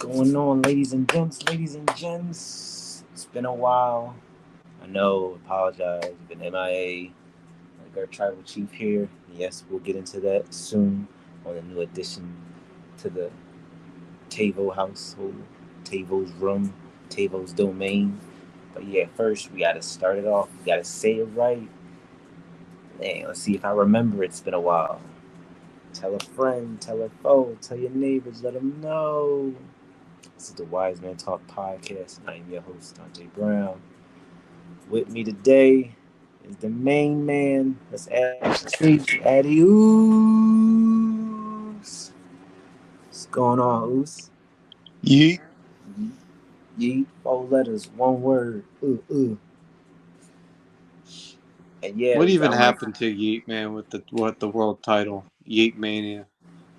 Going on, ladies and gents, ladies and gents? It's been a while. I know, apologize. Been MIA. Like our tribal chief here. Yes, we'll get into that soon on a new addition to the Tavo household, Tavo's room, Tavo's domain. But yeah, first we gotta start it off. We gotta say it right. Man, let's see if I remember. It's been a while. Tell a friend, tell a foe, tell your neighbors, let them know. This is the Wise Man Talk Podcast. I am your host, Dante Brown. With me today is the main man. Let's add Chief Addy Oos. What's going on, Oos? Yeet. Yeet. 4 letters, one word. And yeah, What Oos, I even want. happened to Yeet, man, with the world title? Yeet Mania.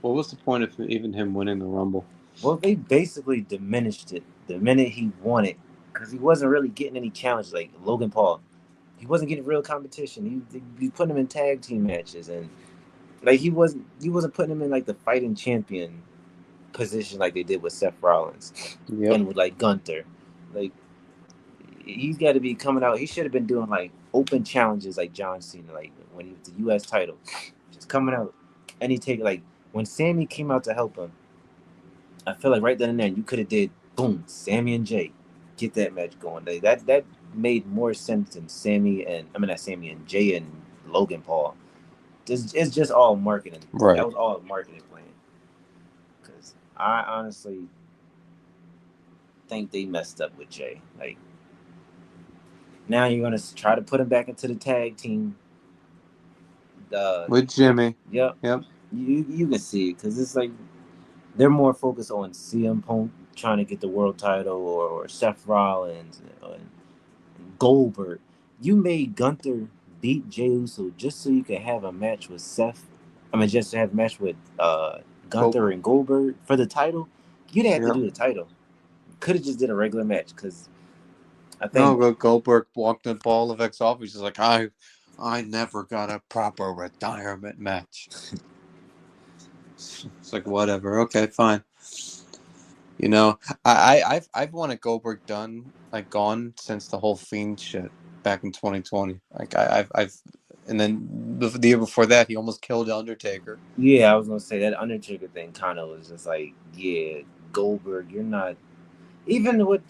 What was the point of even him winning the Rumble? Well, they basically diminished it the minute he won it because he wasn't really getting any challenges like Logan Paul. He wasn't getting real competition. He putting him in tag team matches and like he wasn't putting him in like the fighting champion position like they did with Seth Rollins Yep. and with like Gunther. Like he's got to be coming out. He should have been doing like open challenges like John Cena, like when he was the U.S. title, just coming out and he take like when Sammy came out to help him. I feel like right then and there you could have did boom Sammy and Jay, get that match going. Like, that made more sense than Sammy and I mean not Sammy and Jay and Logan Paul. It's just all marketing. That Right. was all marketing plan. Because I honestly think they messed up with Jay. Like now you're gonna try to put him back into the tag team. With Jimmy. Yep, Yep. you can see it because it's like they're more focused on CM Punk trying to get the world title or Seth Rollins and Goldberg. You made Gunther beat Jey Uso just so you could have a match with Seth. I mean, just to have a match with Gunther Goldberg. and Goldberg for the title. You didn't have to Yep. do the title. Could have just did a regular match because I No, think Goldberg walked the ball of X off. He's just like, I never got a proper retirement match. It's like whatever. Okay, fine. You know, I've wanted Goldberg gone since the whole Fiend shit back in 2020. Like I've and then the year before that he almost killed Undertaker. yeah, I was gonna say that Undertaker thing kind of was just like yeah, Goldberg, you're not even with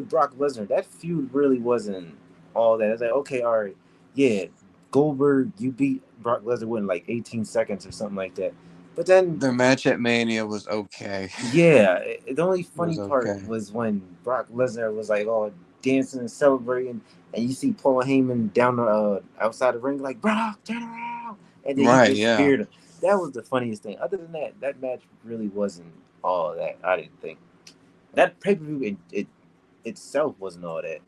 Brock Lesnar. That feud really wasn't all that. It's like okay, all right, yeah, Goldberg, you beat Brock Lesnar within like 18 seconds or something like that. But then Their match at Mania was okay. yeah, the only It was funny part okay. was when Brock Lesnar was like, "Oh, dancing and celebrating," and you see Paul Heyman down the outside the ring, like Brock, turn around, and then he Right, just yeah. speared him. That was the funniest thing. Other than that, that match really wasn't all that. I didn't think that pay per view it itself wasn't all that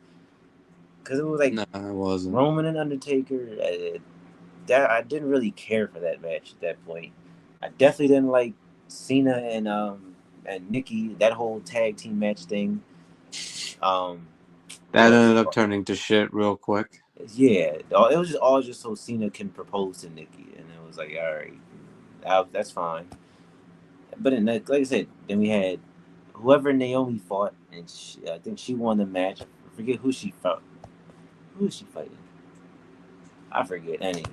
because it was like No, it wasn't. Roman and Undertaker. That I didn't really care for that match at that point. I definitely didn't like Cena and Nikki, that whole tag team match thing. Um, what That else? ended up turning to shit real quick. Yeah, it was just all just so Cena can propose to Nikki, and it was like, all right, that's fine. But then, like I said, then we had whoever Naomi fought, and I think she won the match. I forget who she fought. Who was she fighting? I forget. Anywho,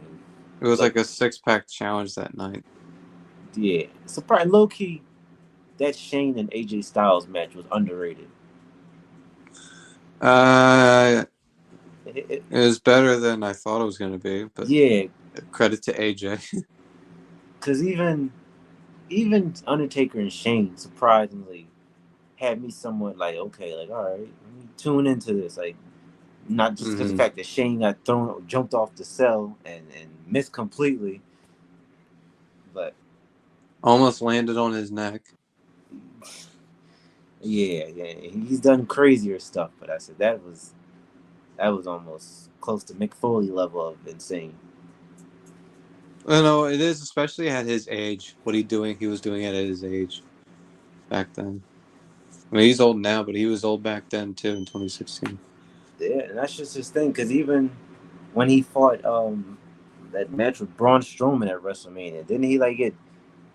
It was but like a 6-pack challenge that night. yeah, surprise, low key. That Shane and AJ Styles match was underrated. Uh, It, it, it was better than I thought it was going to be, but yeah, credit to AJ. because even Undertaker and Shane surprisingly had me somewhat like okay, like all right, let me tune into this. Like not just because the hmm fact that Shane got jumped off the cell and missed completely, but Almost landed on his neck. yeah, he's done crazier stuff. But I said that was almost close to Mick Foley level of insane. You know, it is, especially at his age. What he was doing at his age back then. I mean, he's old now, but he was old back then too in 2016. Yeah, and that's just his thing. Because even when he fought that match with Braun Strowman at WrestleMania, didn't he like get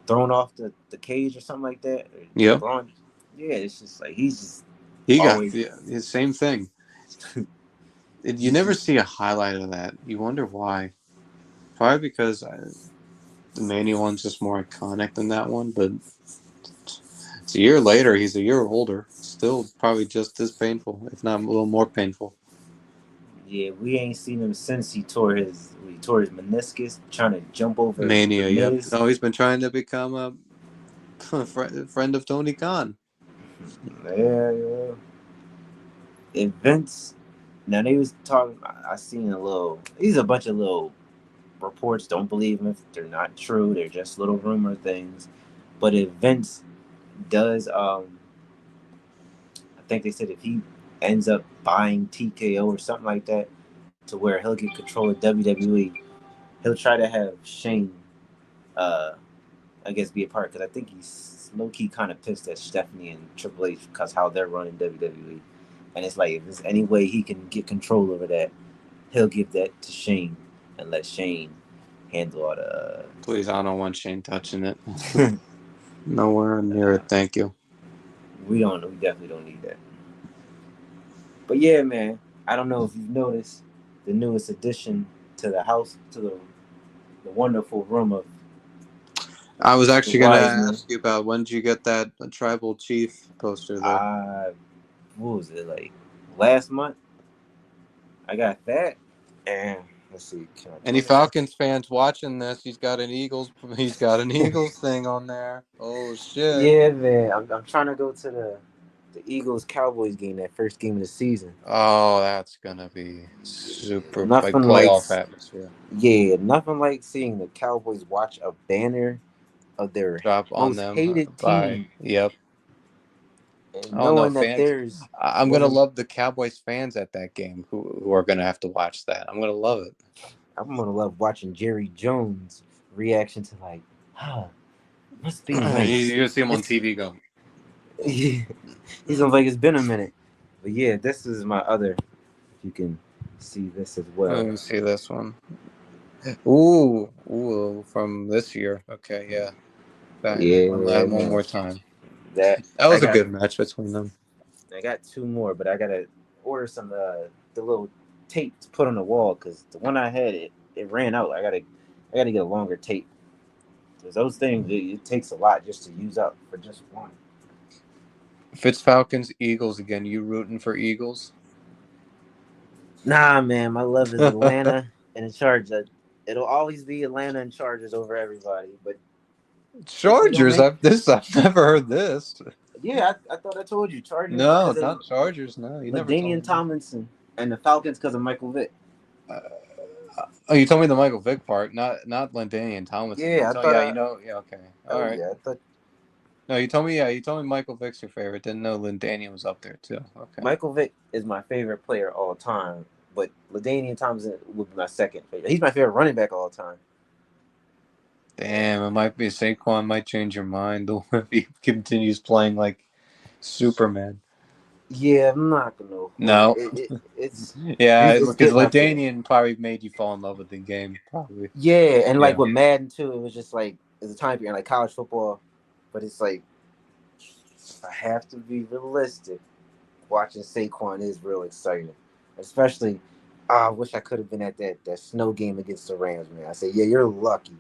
thrown off the cage or something like that? Or Yep. Braun, Yeah, it's just like he's just He got always the same thing. You he's never just see a highlight of that. You wonder why. Probably because the Manny one's just more iconic than that one, but it's a year later. He's a year older. Still probably just as painful, if not a little more painful. yeah. We ain't seen him since he tore his meniscus trying to jump over the Mania, yep. Miz. No, he's been trying to become a friend of Tony Khan. Yeah, yeah. And Vince, now they was talking. I seen a little. These are a bunch of little reports. Don't believe them if they're not true. They're just little rumor things. But if Vince does, I think they said if he ends up buying TKO or something like that, to where he'll get control of WWE, he'll try to have Shane, uh, I guess, be a part because I think he's low key kind of pissed at Stephanie and Triple H because how they're running WWE, and it's like if there's any way he can get control over that, he'll give that to Shane and let Shane handle all the. Please, I don't want Shane touching it. Nowhere near it. Thank you. We don't. We definitely don't need that. But yeah, man. I don't know if you've noticed the newest addition to the house, to the wonderful room of I was the actually going to Wiseman. ask you about when did you get that tribal chief poster there? I what was it like last month? I got that, and let's see, can I Any turn this up? Falcons fans watching this? He's got an Eagles. He's got an Eagles thing on there. Oh shit! Yeah, man. I'm trying to go to the Eagles Cowboys game, that first game of the season. Oh, that's gonna be super like Nothing like playoff atmosphere. yeah, nothing like seeing the Cowboys watch a banner of their Drop on most them hated by team yep. and Oh no, knowing that fans! there's I'm one gonna of love the Cowboys fans at that game who are gonna have to watch that. I'm gonna love it. I'm gonna love watching Jerry Jones reaction to like, huh, must be You're nice. gonna see him on It's TV go. he's gonna like it's been a minute. But yeah, this is my other. If you can see this as Let well. me see this one. Ooh, from this year. Okay, yeah. That Yeah, one man. more time. That That I was a got good match between them. I got two more, but I gotta order some the little tape to put on the wall because the one I had it ran out. I gotta get a longer tape because those things it takes a lot just to use up for just one. If it's Falcons Eagles again, you rooting for Eagles? Nah, man, my love is Atlanta and the Chargers. It'll always be Atlanta and Chargers over everybody. But if we don't Chargers? make, I've never heard this. yeah, I thought I told you Chargers No, because of not Chargers. No, you never Ladainian told me. Tomlinson and the Falcons because of Michael Vick. Uh, oh, you told me the Michael Vick part, not Ladainian Tomlinson. Yeah, I thought Yeah, I. yeah, okay, all Oh right. yeah, I thought No, you told me. Yeah, you told me Michael Vick's your favorite. Didn't know Ladainian was up there too. Okay. Michael Vick is my favorite player all time, but Ladainian Thompson would be my second favorite. He's my favorite running back all time. Damn, it might be Saquon might change your mind if he continues playing like Superman. Yeah, I'm not gonna hold No, it's yeah, it's because getting up there. Ladainian probably made you fall in love with the game. Probably. Yeah, and like Yeah. with Madden too, it was just like it's a time period like college football, but it's like I have to be realistic. Watching Saquon is real exciting, especially. I wish I could have been at that snow game against the Rams, man. I say, yeah, you're lucky.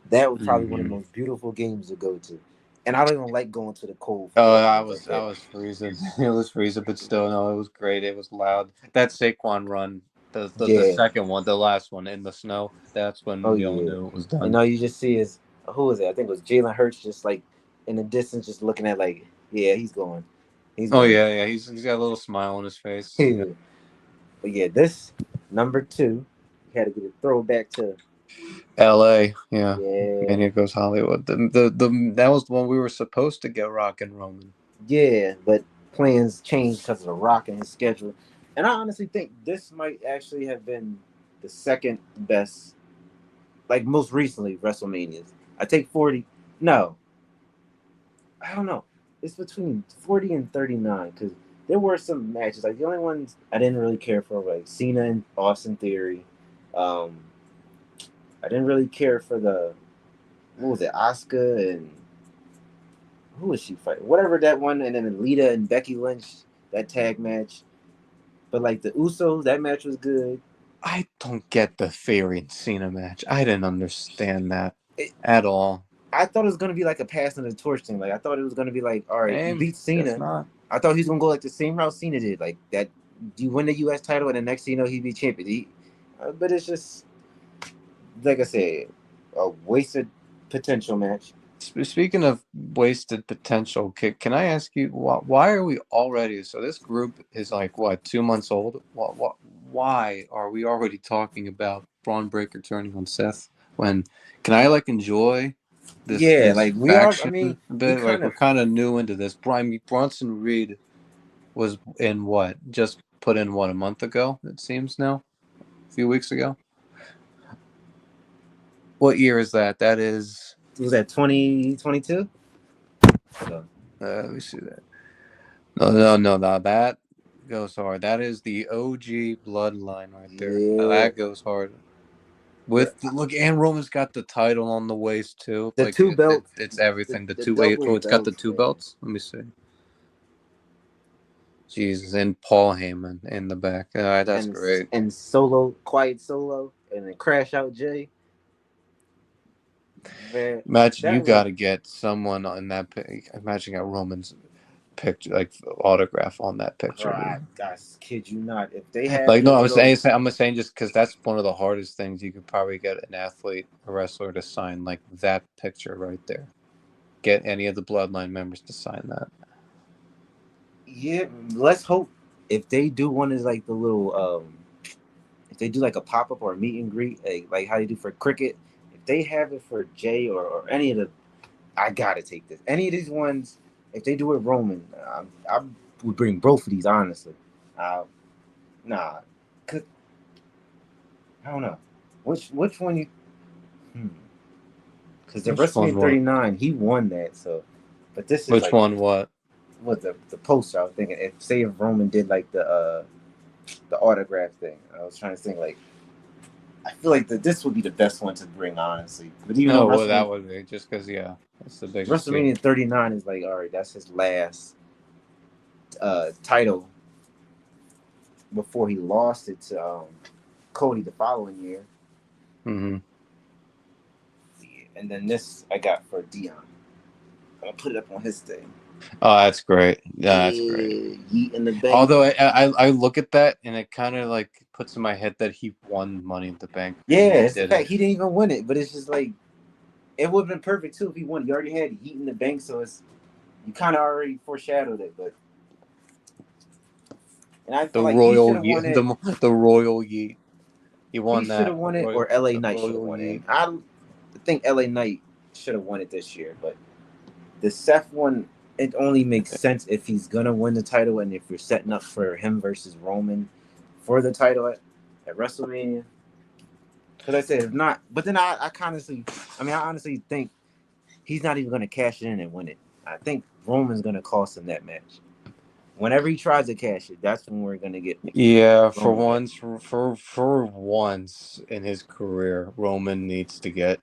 That was probably one of the Mm-hmm. most beautiful games to go to, and I don't even like going to the cold Oh, football games like I that. was freezing. It was freezing, but still, no, it was great. It was loud. That Saquon run, the Yeah. second one, the last one in the snow. That's when Oh we all yeah. knew it was And done. all you just see is who was it? I think it was Jalen Hurts, just like in the distance, just looking at like, yeah, he's going, he's Oh going. yeah. He's got a little smile on his face. Yeah. But yeah, this number two, you had to get a throwback to. L.A. Yeah. Yeah, Mania goes Hollywood. The that was the one we were supposed to get Rock and Roman. yeah, but plans changed because of the Rock and his schedule. And I honestly think this might actually have been the second best, like most recently WrestleManias. I take 40. No, I don't know. It's between 40 and 39 because there were some matches. Like the only ones I didn't really care for were like Cena and Austin Theory. Um, I didn't really care for the what was it, Asuka and who was she fighting? Whatever that one, and then Lita and Becky Lynch, that tag match. But like the Usos, that match was good. I don't get the Theory and Cena match. I didn't understand that It, at all. I thought it was gonna be like a passing the torch thing. Like I thought it was gonna be like, all right, you Same, beat guess Cena. not. I thought he was gonna go like the same route Cena did, like that. You win the U.S. title, and the next thing you know, he be champion. But it's just like I said, a wasted potential match. Speaking of wasted potential, can I ask you why are we already? So this group is like what 2 months old. Why are we already talking about Braun Breaker turning on Seth? When can I like enjoy Yeah, this like we are. I faction mean, a we bit? Like kind we're of kind of new into this. Bronson Reed was in what? Just put in what a month ago? It seems now, a few weeks ago. What year is that? That is. was that 2022. So Let me see that. No. That goes hard. That is the OG bloodline right there. Now yeah, that goes hard. With look, and Roman's got the title on the waist too. the Like two belts, it's everything. The the two. Wait, double oh, it's got the belts, two man. belts. Let me see. Jesus, and Paul Heyman in the back. All right, that's and great. and solo, quiet solo, and then crash out Jay. Man, Imagine you that got was to get someone on that. Imagine got Roman's picture, like autograph on that picture, I, dude. I kid you not. If they had Like the no, little, I'm saying just because that's one of the hardest things you could probably get an athlete, a wrestler to sign, like that picture right there. Get any of the bloodline members to sign that. yeah, let's hope if they do one is like the little if they do like a pop up or a meet and greet, like how they do for cricket, if they have it for Jay or any of the, I gotta take this. Any of these ones, if they do it Roman, I would bring both of these honestly. Uh, nah, cause I don't know which one you. Hmm. Because the Which one? WrestleMania What? 39, he won that. So, but this is Which like one? What? what the poster. I was thinking if say if Roman did like the autograph thing. I was trying to think like I feel like this would be the best one to bring honestly. But even though No, well that would be just because that's the biggest deal. WrestleMania 39 is like all right, that's his last title before he lost it to Cody the following year. Mm-hmm. And then this I got for Dion. I'm gonna put it up on his thing. Oh, that's great. Yeah, that's great. Yeah, Yeet in the Bank. Although I look at that and it kind of like puts in my head that he won Money in the Bank Yeah, and he it's the fact didn't. he didn't even win it, but it's just like it would have been perfect too if he won. He already had Yeet in the Bank, so it's you kind of already foreshadowed it. But and I feel The like he should Royal have won Yeet, it. the Royal Yeet. He He won should have that. won it, or LA The Knight should have Royal won it. Yeet. And I think LA Knight should have won it this year, but the Seth one, it only makes sense if he's gonna win the title and if you're setting up for him versus Roman for the title at WrestleMania. Because I said if not, but then I honestly, I honestly think he's not even gonna cash it in and win it. I think Roman's gonna cost him that match. Whenever he tries to cash it, that's when we're gonna get Yeah, for Roman getting. once, for once in his career, Roman needs to get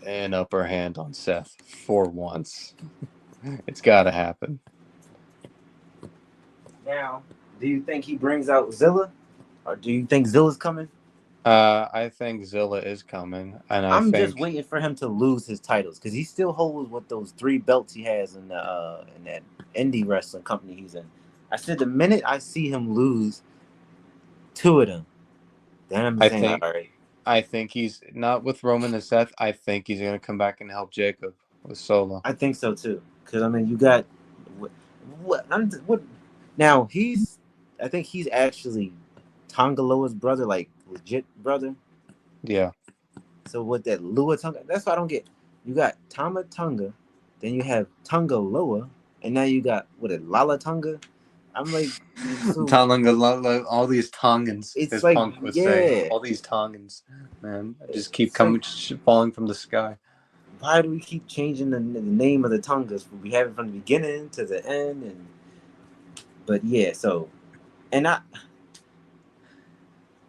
an upper hand on Seth. For once, it's got to happen. Now, do you think he brings out Zilla, or do you think Zilla's coming? I think Zilla is coming, and I I'm just think waiting for him to lose his titles because he still holds what those three belts he has in that indie wrestling company he's in. I said the minute I see him lose two of them, then I'm I saying all think right. I think he's not with Roman and Seth. I think he's gonna come back and help Jacob with Solo. I think so too because I mean you got what now he's I think he's actually Tongaloa's brother, like legit brother. Yeah, So with that Lua Tonga, that's what I don't get. You got Tama Tonga, then you have Tonga Loa, and now you got what it Lala Tonga. I'm like, so all these Tongans, it's as like, Punk would say, yeah. all these Tongans, man, just keep So coming, falling from the sky. why do we keep changing the name of the Tongas? We have it from the beginning to the end, and but yeah. So and I'm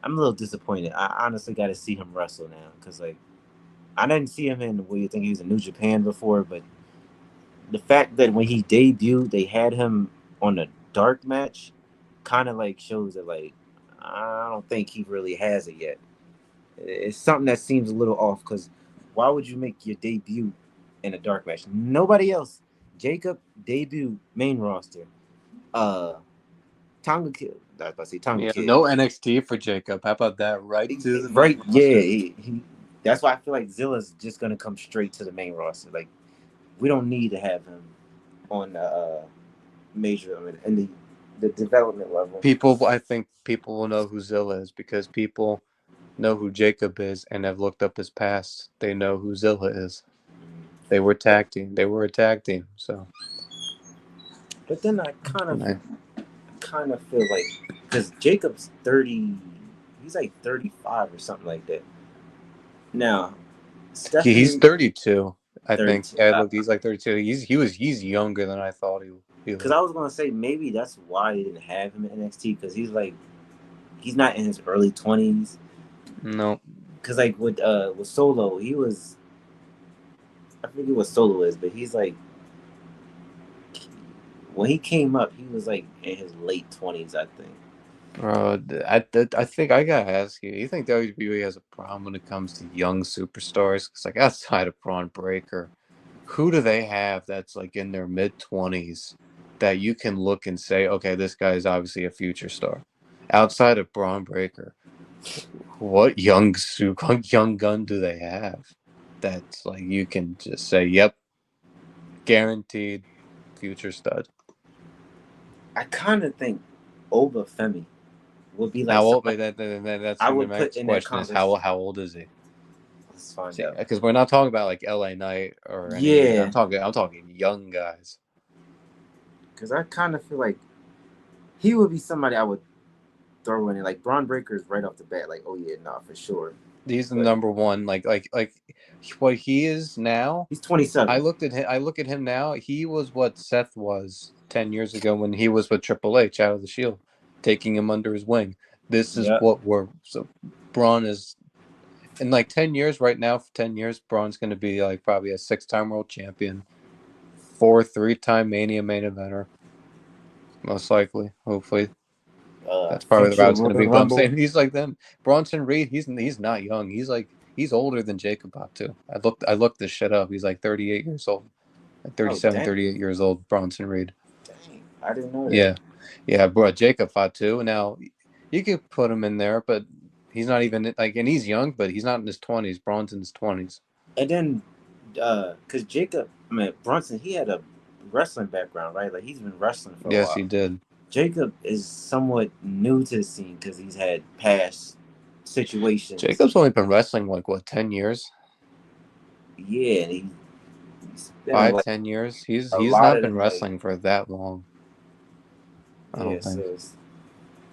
a little disappointed. I honestly got to see him wrestle now because like I didn't see him in what you think he was in New Japan before, but the fact that when he debuted, they had him on a dark match, kind of like shows that like I don't think he really has it yet. It's something that seems a little off because why would you make your debut in a dark match? Nobody else. Jacob debut main roster. Uh, Tonga Kid. I was about to say Tonga Yeah, Kid. no NXT for Jacob. How about that? Right to the main Right? Yeah. roster. That's why I feel like Zilla's just gonna come straight to the main roster. Like we don't need to have him on the major. I mean, in the development level. People, I think people will know who Zilla is because people know who Jacob is and have looked up his past. They know who Zilla is. They were But tag team. They were a tag team. So, but then I kind of feel like because Jacob's 30, he's like 35 or something like that. Now he's Stephanie 32. I think. 32. Yeah, I looked. He's like 32. He's younger than I thought he Because would. I was gonna say maybe that's why they didn't have him in NXT because he's like he's not in his early 20s. No, Because like with Solo, he was I forget what Solo is, but he's like when he came up, he was like in his late 20s, I think. bro. I think I gotta ask you. You think WWE has a problem when it comes to young superstars? Because like outside of Braun Breaker, who do they have that's like in their mid-20s that you can look and say, okay, this guy is obviously a future star? Outside of Braun Breaker, what young gun do they have that's like you can just say, yep, guaranteed future stud? I kind of think Oba Femi would be like How old? somebody That's I the would put next in that question is conversation. how old is he? Let's find See, out. because we're not talking about like LA Knight or any of these. Yeah, I'm talking young guys. because I kind of feel like he would be somebody I would throw in it. Like Braun Breaker's right off the bat, like, oh yeah, nah, for sure. He's the But number one. Like what he is now. he's 27. I look at him now. He was what Seth was 10 years ago when he was with Triple H out of the Shield, taking him under his wing. This is Yep. what we're so. Braun is in like 10 years right now. For 10 years, Braun's going to be like probably a 6-time world champion, 3-time Mania main eventer, most likely. Hopefully, that's probably the route Future it's going to Royal be. But I'm Rumble. saying he's like them. Bronson Reed, he's not young. He's older than Jacob Bot too. I looked this shit up. He's like 38 years old. Like Oh 37, dang, 38 years old, Bronson Reed. dang! I didn't know that. Yeah. Yeah, bro, Jacob Fatu. Now, you could put him in there, but he's not even like, and he's young, but he's not in his 20s. Bronson's 20s. And then, cause Jacob, I mean Brunson, he had a wrestling background, right? Like he's been wrestling for a Yes, he while. did. Jacob is somewhat new to the scene because he's had past situations. Jacob's only been wrestling like, what, 10 years? Yeah, and he's been in Five, like 10 years? a He's lot not of been them, like wrestling for that long, I yeah. don't So think.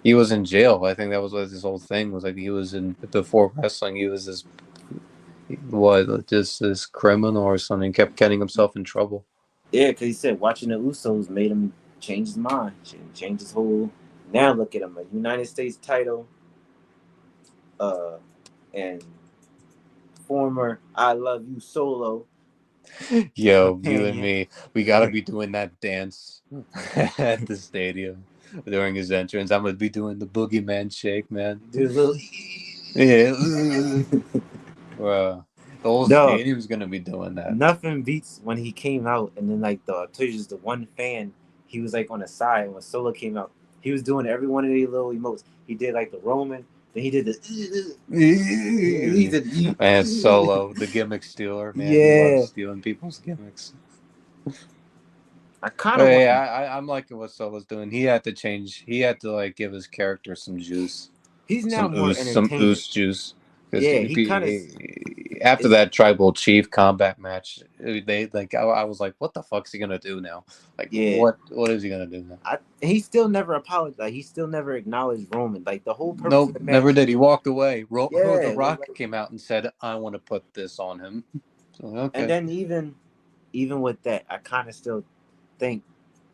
He was in jail. I think that was what his whole thing was like. He was in before wrestling. He was this what just this criminal or something. Kept getting himself in trouble. yeah, because he said watching the Usos made him change his mind, change his whole. Now look at him, a United States title, uh, and former I Love You Solo Yo, you and companion. me, we gotta be doing that dance at the stadium during his entrance. I'm gonna be doing the boogeyman shake, man. Do a little. Yeah, bro, the whole No, stadium's gonna be doing that. nothing beats when he came out and then like the one fan he was like on the side when Solo came out. He was doing every one of these little emotes. He did like the Roman, then he did the he did Man, Solo, the gimmick stealer, man. He loves yeah. stealing people's gimmicks. I kind of But want. yeah, I'm liking what Solo's doing. He had to change. He had to like give his character some juice, He's now more some entertaining. ooze juice. Because Yeah, he kind of after is. that Tribal Chief combat match, they like I was like, what the fuck's he gonna do now? Like, Yeah, what is he gonna do now? he still never apologized. Like he still never acknowledged Roman. Like the whole purpose of Nope, the never match. did. He walked away. Yeah, The it was Rock like, came out and said, "I want to put this on him." So, and okay. then even with that, I kind of still think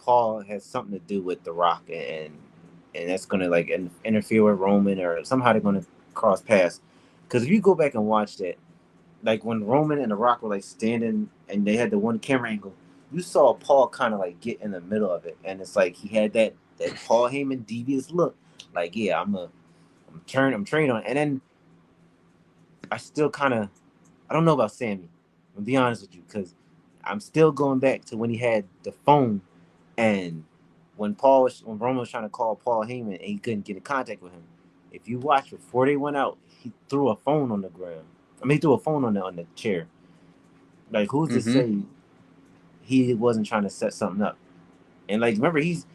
Paul has something to do with The Rock, and that's gonna like interfere with Roman or somehow they're gonna cross paths. Because if you go back and watch that, like when Roman and The Rock were like standing and they had the one camera angle, you saw Paul kind of like get in the middle of it, and it's like he had that Paul Heyman devious look. Like, yeah, I'm trained on it. And then I still kind of, I don't know about Sammy. I'm gonna be honest with you, because I'm still going back to when he had the phone, and when Roman was trying to call Paul Heyman and he couldn't get in contact with him. If you watch before they went out, he threw a phone on the ground. I mean, he threw a phone on the chair. Like, who's to Mm-hmm. say he wasn't trying to set something up? And like, remember, he's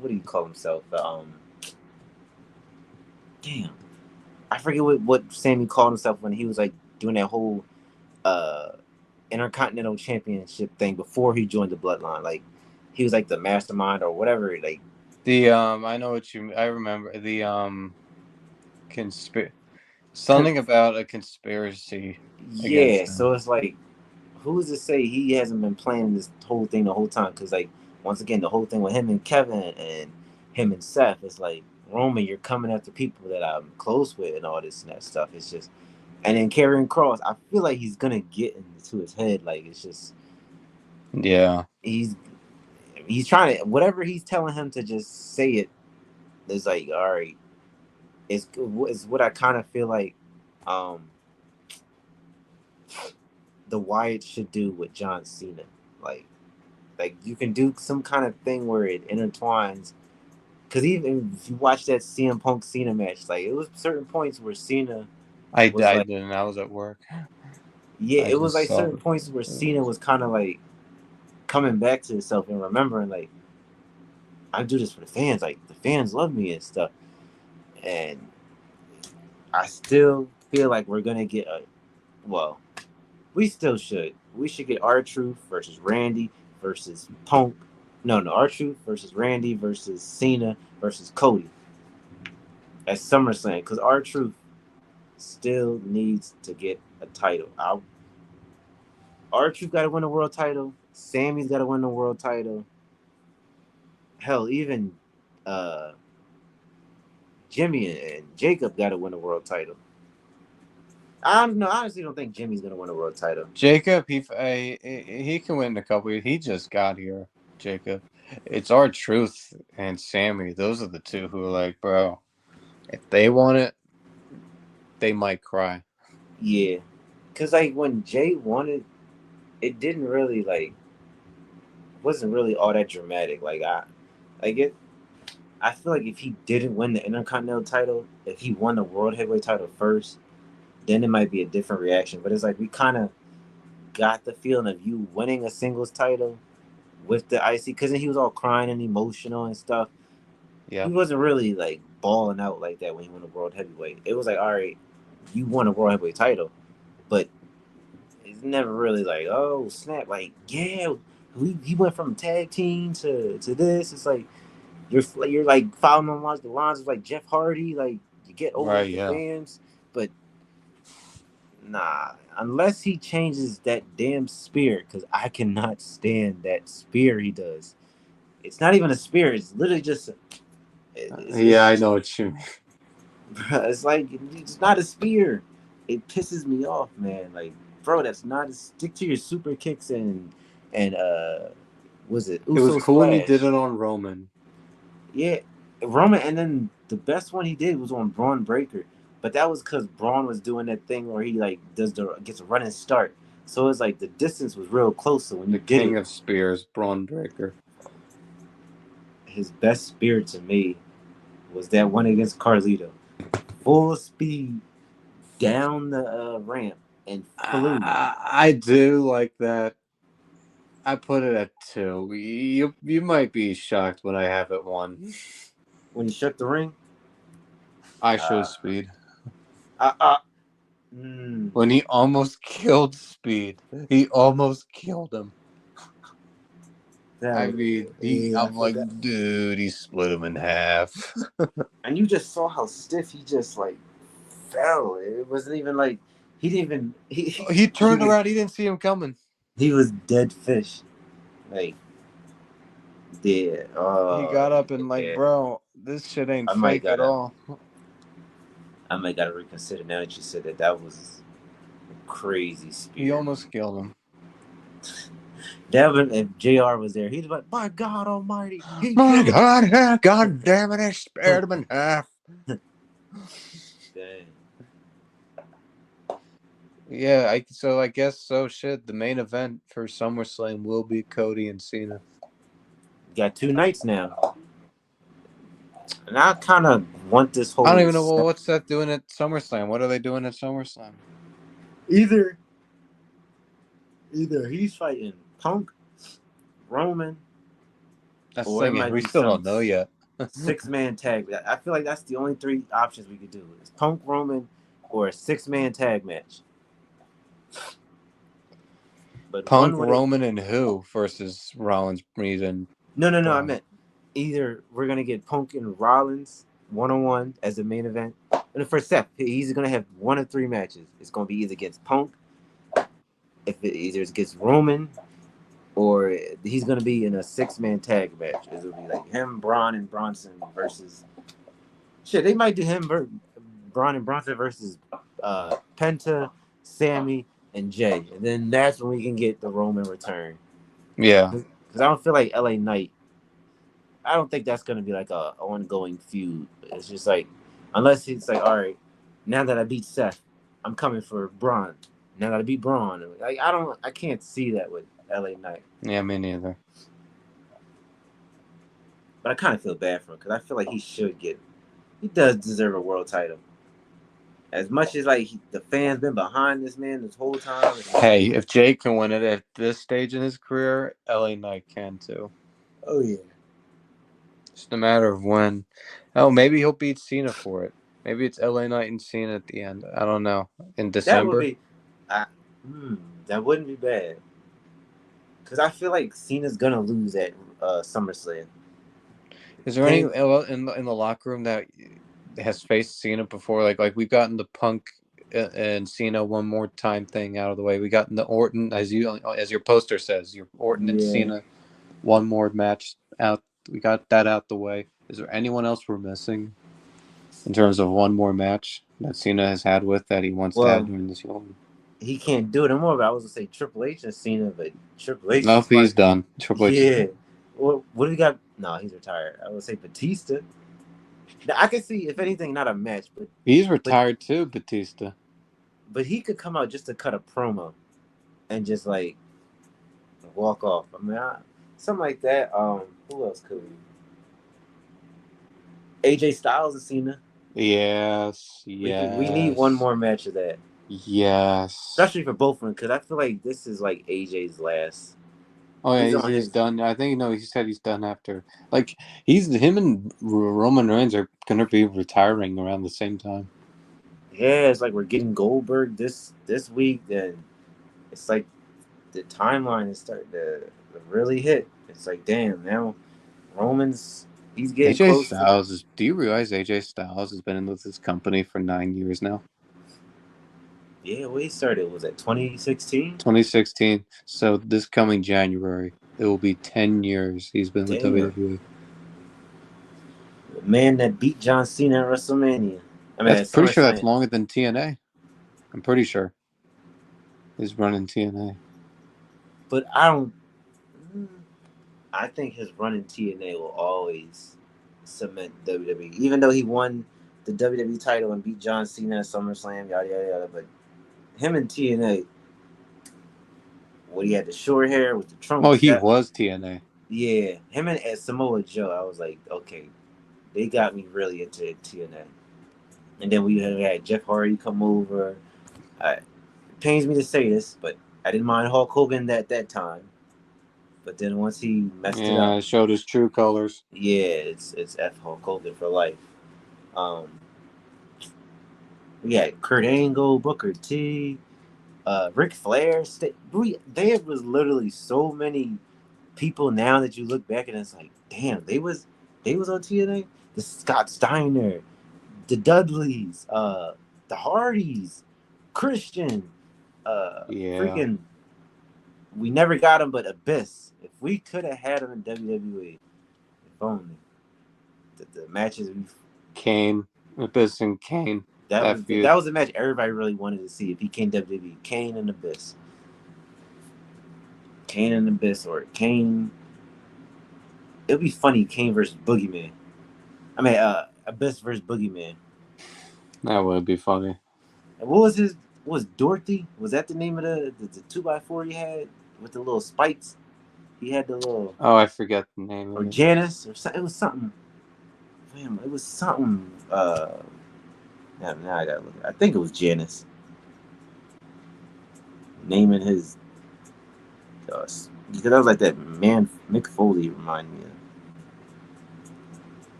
what do you call himself? Damn, I forget what Sammy called himself when he was like doing that whole uh Intercontinental Championship thing before he joined the Bloodline. Like, he was like the mastermind or whatever. Like, The I know what you. I remember the something about a conspiracy yeah. against him. So it's like, who's to say he hasn't been planning this whole thing the whole time? Because like, once again, the whole thing with him and Kevin and him and Seth, it's like, Roman, you're coming after people that I'm close with and all this and that stuff. It's just, and then Karrion Cross, I feel like he's gonna get into his head. Like, it's just, Yeah, he's he's trying to, whatever he's telling him to just say it. It's like, all right, it's what I kind of feel like um the Wyatt should do with John Cena. Like, you can do some kind of thing where it intertwines. Because even if you watch that CM Punk Cena match, like, it was certain points where Cena was I like, didn't. I was at work. yeah, I it was just like saw certain it. points where Cena was kind of like coming back to himself and remembering, like, I do this for the fans. Like, the fans love me and stuff. And I still feel like we're gonna get a, well, we still should. We should get R-Truth versus Randy versus Punk. No, R-Truth versus Randy versus Cena versus Cody at SummerSlam, because R-Truth still needs to get a title. R-Truth got to win the world title. Sammy's got to win the world title. Hell, even uh, Jimmy and Jacob got to win the world title. I don't know. I honestly don't think Jimmy's gonna win a world title. Jacob, he can win in a couple years. He just got here, Jacob. It's our truth and Sammy. Those are the two who are like, bro. If they want it, they might cry. Yeah, because like when Jay won it, it didn't really like, wasn't really all that dramatic. Like it. I feel like if he didn't win the Intercontinental title, if he won the World Heavyweight title first, then it might be a different reaction. But it's like we kind of got the feeling of you winning a singles title with the IC, because he was all crying and emotional and stuff. He Yeah, wasn't really like balling out like that when he won the World Heavyweight. It was like, all right, you won a World Heavyweight title, but it's never really like, oh snap, like, yeah, he went from tag team to this. It's like you're like following along the lines of like Jeff Hardy, like, you get over right. with the Yeah, fans, but nah, unless he changes that damn spear, because I cannot stand that spear he does. It's not even a spear; it's literally just yeah. I it's know what you mean. it's like, it's not a spear. It pisses me off, man. Like, bro, that's not a, stick to your super kicks and was it It was Uso cool when he did Splash? it on Roman. Yeah, Roman, and then the best one he did was on Braun Breaker, but that was because Braun was doing that thing where he like gets a running start, so it's like the distance was real close. So when The you did King it, of Spears, Braun Breaker. his best spear to me was that one against Carlito, full speed down the ramp and flew. I do like that. I put it at 2. You might be shocked when I have it 1. When he shook the ring. I show Uh, Speed uh, uh, mm, when he almost killed Speed. He almost killed him. that I was, mean, yeah, I I'm like, forgot. dude, he split him in half. And you just saw how stiff he just like fell. It wasn't even like he didn't even He he turned was around. He didn't see him coming. he was dead fish. Like, yeah, He got up and like, yeah. bro, this shit ain't I might fake at gotta all. I might gotta reconsider now that you said that. That was a crazy He spear. almost killed him. Devin, if JR was there, he'd be like, "My God Almighty, he My killed him." God, God damn it, I spared him in half. Dang. Yeah, so I guess so. Shit, the main event for SummerSlam will be Cody and Cena. Got two nights now, and I kind of want this I don't whole even know what's that doing at SummerSlam. What are they doing at SummerSlam? either either he's fighting Punk, Roman, That's the or it thing. might We be still some don't know yet. 6-man tag. I feel like that's the only three options we could do: is Punk, Roman, or a 6-man tag match. But Punk, one would it? Roman, and who versus Rollins, Reed, and No. I Braun? meant either we're gonna get Punk and Rollins 1-on-1 as the main event. And for Seth, he's gonna have one of three matches. It's gonna be either against Punk, if it either it's against Roman, or he's gonna be in a 6-man tag match. It'll be like him, Braun, and Bronson versus. Shit, they might do him, Braun and Bronson versus Penta, Sammy, and Jay, and then that's when we can get the Roman return. Yeah, Because I don't feel like LA Knight. I don't think that's gonna be like a ongoing feud. It's just like, unless it's like, all right, now that I beat Seth, I'm coming for Braun. Now that I beat Braun, like I can't see that with LA Knight. yeah, me neither. But I kind of feel bad for him because I feel like he should get. He does deserve a world title. As much as like the fans been behind this man this whole time. Hey, if Jay can win it at this stage in his career, LA Knight can too. Oh yeah, Just a matter of when. Oh, maybe he'll beat Cena for it. Maybe it's LA Knight and Cena at the end. I don't know. In that would December? be. I, that wouldn't be bad. Because I feel like Cena's gonna lose at SummerSlam. Is there any Game. in the locker room that has faced Cena before? Like we've gotten the Punk and Cena one more time thing out of the way. We gotten the Orton as your poster says, your Orton and Yeah. Cena one more match out. We got that out the way. Is there anyone else we're missing in terms of one more match that Cena has had with that he wants to have Well, during this year? he can't do it anymore. But I was gonna say Triple H and Cena, but Triple H Nope, is he's like, done. Triple H is yeah. done. What do we got? No, he's retired. I would say Batista. Now, I can see if anything, not a match, He's but retired too, Batista. but he could come out just to cut a promo and just like walk off. I mean, something like that. Who else could we? AJ Styles and Cena. Yes, We need one yes, more match of that, yes. especially for both of them, because I feel like this is like AJ's last. Oh yeah, He's on he's his. done. I think he said he's done after. Like he's him and Roman Reigns are gonna be retiring around the same time. Yeah, it's like we're getting Goldberg this week. Then it's like the timeline is starting to really hit. It's like, damn, now Roman's he's getting AJ close to. Styles is. Do you realize AJ Styles has been in with this company for 9 years now? Yeah, well, he started was that 2016? 2016. So this coming January, it will be 10 years he's been with Damn, WWE. the man that beat John Cena at WrestleMania. I mean, That's at pretty sure that's SummerSlam. longer than TNA. I'm pretty sure he's running TNA. But I don't. mm, I think his run in TNA will always cement WWE, even though he won the WWE title and beat John Cena at SummerSlam, yada yada yada. But him in TNA, when he had the short hair with the Oh, trunks, he that was TNA. yeah, him and Samoa Joe, I was like, okay, they got me really into TNA. And then we had Jeff Hardy come over. It pains me to say this, but I didn't mind Hulk Hogan at that time. But then once he messed it up, Yeah, it showed his true colors. yeah, it's F Hulk Hogan for life. Um, we had Kurt Angle, Booker T, Ric Flair. There was literally so many people now that you look back and it's like, damn, they was on TNA. The Scott Steiner, the Dudleys, the Hardys, Christian, Yeah. freaking. We never got him, but Abyss. If we could have had him in WWE, if only the matches we Kane. Abyss and Kane. That that feud. was a match everybody really wanted to see if he came WWE. Kane and Abyss. Kane and Abyss, or Kane. It'd be funny, Kane versus Boogeyman. I mean, Abyss versus Boogeyman. That would be funny. And what was his? Was Dorothy? Was that the name of the two by four he had with the little spikes? He had the little, Oh, I forget the name or of it. Janice, or something. It was something. Damn, it was something. Now I gotta look. I think it was Janice. Naming his, because that was like that man Mick Foley reminded me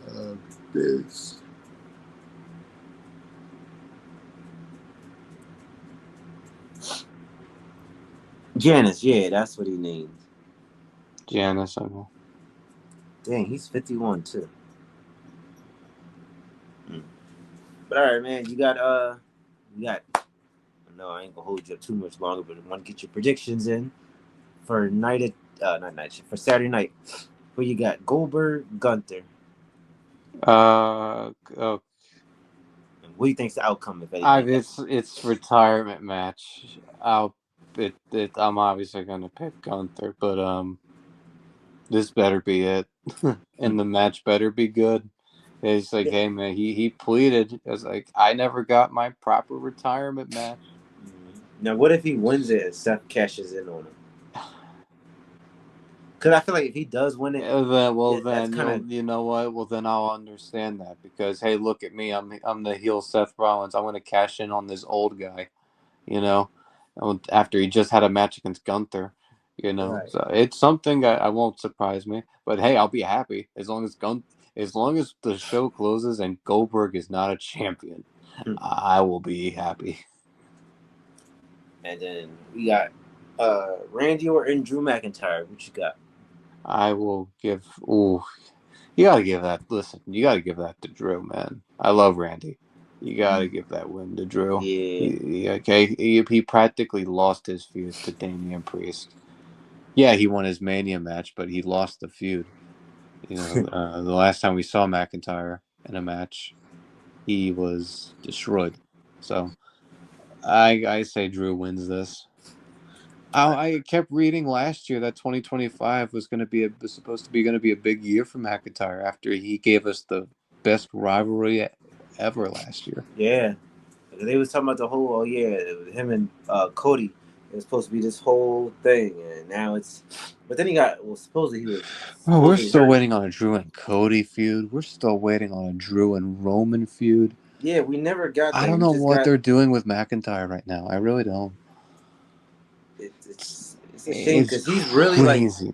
of. This. Janice, yeah, that's what he named. Janice, I know. Dang, he's 51 too. Mm. But all right, man, you got. No, I ain't gonna hold you up too much longer, but I want to get your predictions in for not night for Saturday night. Who you got? Goldberg, Gunther. Oh, And what do you think's the outcome if anything? it's retirement match. I'm obviously gonna pick Gunther, but this better be it, and the match better be good. It's like, hey man, he pleaded. It's like, I never got my proper retirement match. Now, what if he wins it and Seth cashes in on him? Because I feel like if he does win it, that's Then kind of, you know what? Well, then I'll understand that because hey, look at me. I'm the heel Seth Rollins. I'm gonna cash in on this old guy. You know, after he just had a match against Gunther. You know, right. so it's something I won't surprise me. But hey, I'll be happy as long as the show closes and Goldberg is not a champion. I will be happy. And then we got Randy Orton and Drew McIntyre. What you got? I will give. Ooh, you gotta give that. Listen, you gotta give that to Drew, man. I love Randy. You gotta give that win to Drew. Yeah. He practically lost his fuse to Damian Priest. Yeah, he won his Mania match, but he lost the feud. You know, the last time we saw McIntyre in a match, he was destroyed. So I say Drew wins this. I kept reading last year that 2025 was supposed to be going to be a big year for McIntyre after he gave us the best rivalry ever last year. Yeah. They was talking about the whole, oh yeah, it was him and Cody. It was supposed to be this whole thing, and now it's. But then he got, well, supposedly he was Oh, we're still hurt. waiting on a Drew and Cody feud. We're still waiting on a Drew and Roman feud. Yeah, we never got I that. don't We know just what got. they're doing with McIntyre right now. I really don't. It's a shame It's because he's really like, crazy.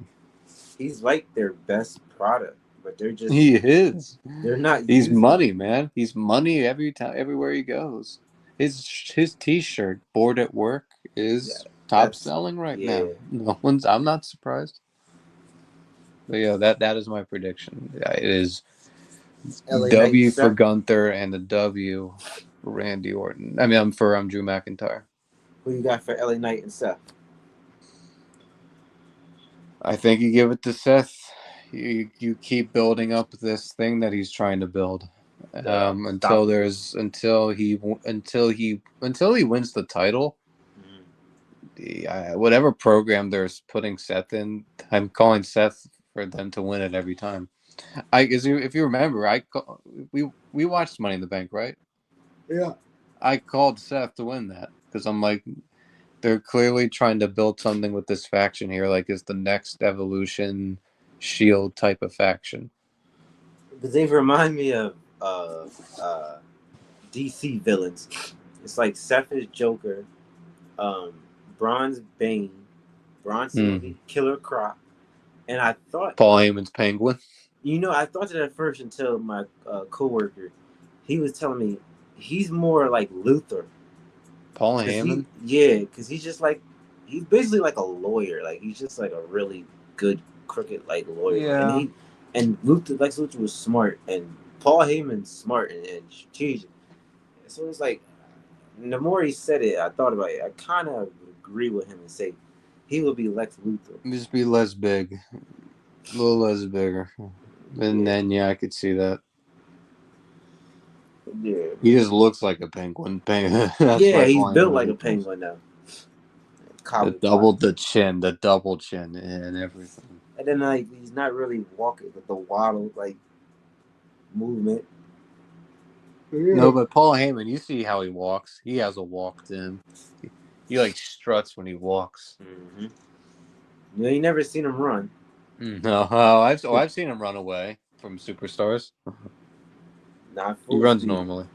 he's like their best product, but He is. they're not He's using him. money, man. He's money every time, everywhere he goes. His T-shirt, "Bored at Work," Yeah, is top that's selling right yeah. now. No one's. I'm not surprised. But yeah, that is my prediction. It is LA Knight and W for Seth. Gunther and a W for Randy Orton. I mean, I'm Drew McIntyre. Who you got for LA Knight and Seth? I think you give it to Seth. You keep building up this thing that he's trying to build Stop. until he wins the title. Whatever program they're putting Seth in, I'm calling Seth for them to win it every time. If you remember, we watched Money in the Bank, right? Yeah. I called Seth to win that because I'm like, they're clearly trying to build something with this faction here, like it's the next Evolution Shield type of faction. But they remind me of uh, uh, DC villains. It's like Seth is Joker, um, Bronze Bane, Bronson will be Killer Croc, and I thought, Paul Heyman's Penguin. I thought that at first until my coworker, he was telling me he's more like Luther. Paul Cause Heyman? cause he's just like, he's basically like a lawyer. Like he's just like a really good crooked like lawyer. Yeah. And Lex Luthor was smart, and Paul Heyman's smart and strategic. So it's like, the more he said it, I thought about it. I kind of agree with him and say he would be Lex Luthor. Just be less big, a little less bigger, and then I could see that. Yeah, he just looks like a penguin. That's yeah, why he's Paul built Heyman like a ridiculous. penguin now. the double chin, and everything. And then like he's not really walking with the waddle like movement. No, but Paul Heyman, you see how he walks. He has a walk to him. He like struts when he walks. Mm-hmm. You know, you never seen him run. No, I've seen him run away from superstars. Not He full runs speed. normally.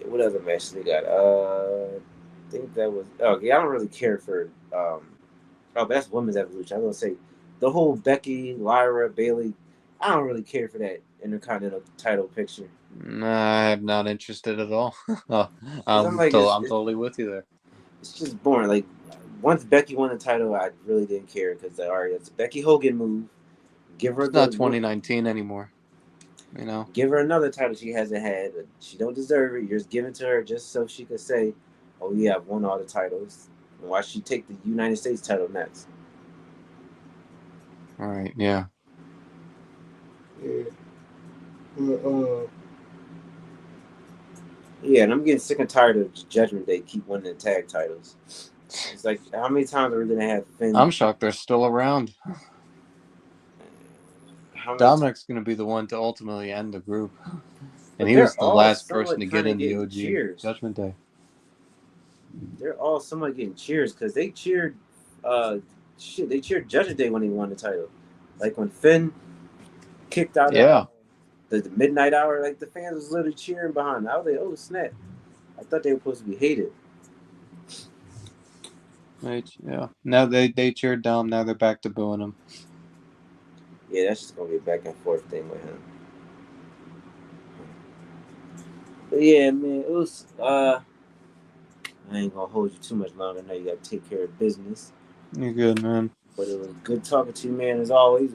What other match they got? I think that was. Oh, yeah, I don't really care for. Oh, that's women's evolution. I was gonna say the whole Becky, Lyra, Bailey. I don't really care for that Intercontinental title picture. I'm not interested at all. Cause I'm like, I'm totally with you there. it's just boring. Like once Becky won the title, I really didn't care because all right, it's a Becky Hogan move. Give her It's not the 2019 anymore. You know. give her another title she hasn't had. She don't deserve it. You're just giving it to her just so she could say, "Oh yeah, I've won all the titles." And why she take the United States title next? All right. Yeah. Yeah. Yeah, and I'm getting sick and tired of Judgment Day keep winning the tag titles. It's like how many times are we gonna have Finn? I'm shocked they're still around. How many? Dominic's going to be the one to ultimately end the group. And But he they're was the all last person somewhat to get kind of in the getting OG cheers. Judgment Day. They're all somewhat getting cheers because they cheered. They cheered Judgment Day when he won the title. Like when Finn kicked out Yeah. the midnight hour, like the fans was literally cheering behind. I was like, oh snap! I thought they were supposed to be hated. Yeah. Now they cheered down. Now they're back to booing him. Yeah, that's just gonna be a back and forth thing with him. But yeah, man, it was. I ain't gonna hold you too much longer. I know you gotta take care of business. You're good, man. But it was good talking to you, man. As always,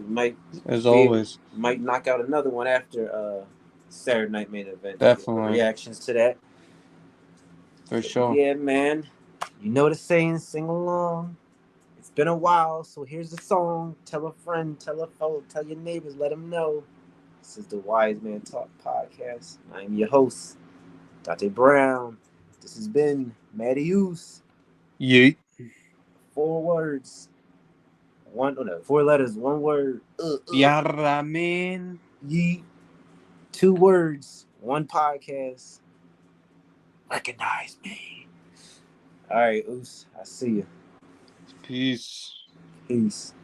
As always. might knock out another one after Saturday Night Main Event. Get the Definitely. reactions to that. For But sure. yeah, man. You know the saying, sing along. It's been a while, so here's the song. Tell a friend, tell a foe, tell your neighbors, let them know. This is the Wise Man Talk Podcast. I'm your host, Dante Brown. This has been Mattius. Yeet. 4 words. No, 4 letters, one word. Yaramin. Yeet. 2 words, one podcast. Recognize me. All right, Oos. I see you. Peace. Peace.